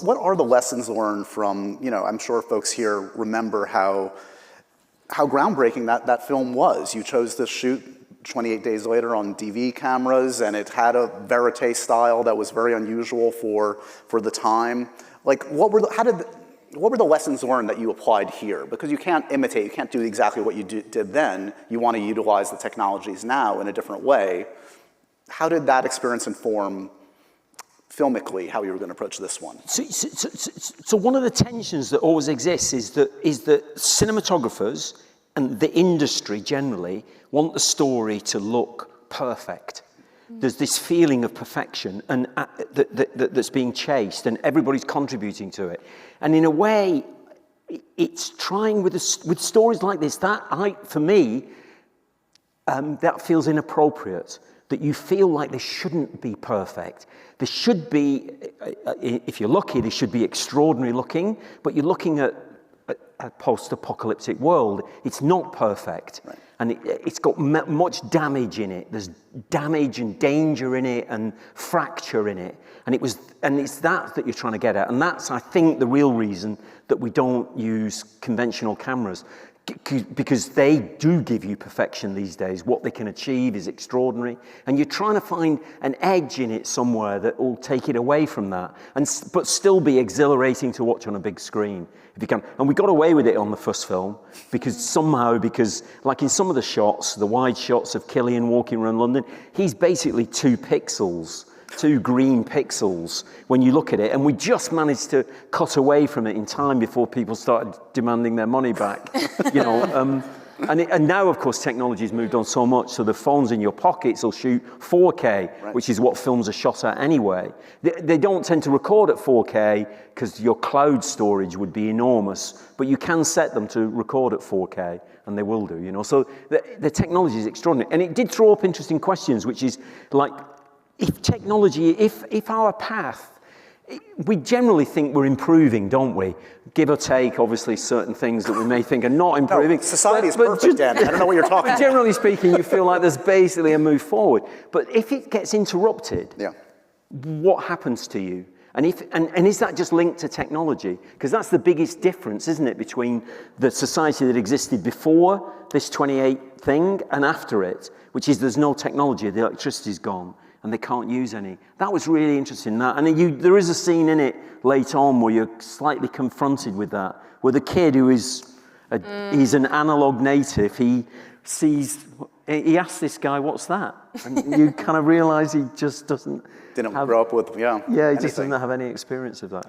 What are the lessons learned from, I'm sure folks here remember how groundbreaking that film was. You chose to shoot 28 days later on DV cameras, and it had a verite style that was very unusual for the time. Like, what were the lessons learned that you applied here? Because you can't imitate, you can't do exactly what you did then. You want to utilize the technologies now in a different way. How did that experience inform filmically how you were going to approach this one? So one of the tensions that always exists is that cinematographers and the industry generally want the story to look perfect. There's this feeling of perfection and that's being chased, and everybody's contributing to it. And in a way, it's trying with stories like this. For me, that feels inappropriate. That you feel like they shouldn't be perfect. They should be, if you're lucky, they should be extraordinary looking, but you're looking at a post-apocalyptic world. It's not perfect. Right. And it's got much damage in it. There's damage and danger in it and fracture in it. And it's that you're trying to get at. And that's, I think, the real reason that we don't use conventional cameras. Because they do give you perfection these days. What they can achieve is extraordinary. And you're trying to find an edge in it somewhere that will take it away from that, but still be exhilarating to watch on a big screen, if you can. And we got away with it on the first film, because like in some of the shots, the wide shots of Cillian walking around London, he's basically 2 pixels. 2 green pixels when you look at it, and we just managed to cut away from it in time before people started demanding their money back. And now, of course, technology's moved on so much, so the phones in your pockets will shoot 4K, right, which is what films are shot at anyway. They don't tend to record at 4K because your cloud storage would be enormous, but you can set them to record at 4K, and they will do, So the technology is extraordinary. And it did throw up interesting questions, which is like, if our path, we generally think we're improving, don't we? Give or take, obviously, certain things that we may think are not improving. No, society is perfect, Dan. I don't know what you're talking about. Generally speaking, you feel like there's basically a move forward. But if it gets interrupted, what happens to you? And is that just linked to technology? Because that's the biggest difference, isn't it, between the society that existed before this 28 thing and after it, which is there's no technology, the electricity's gone, and they can't use any. That was really interesting. There is a scene in it late on where you're slightly confronted with that, where the kid who is he's an analog native, he asks this guy, "What's that?" And you kind of realise he just didn't grow up with he just doesn't have any experience of that.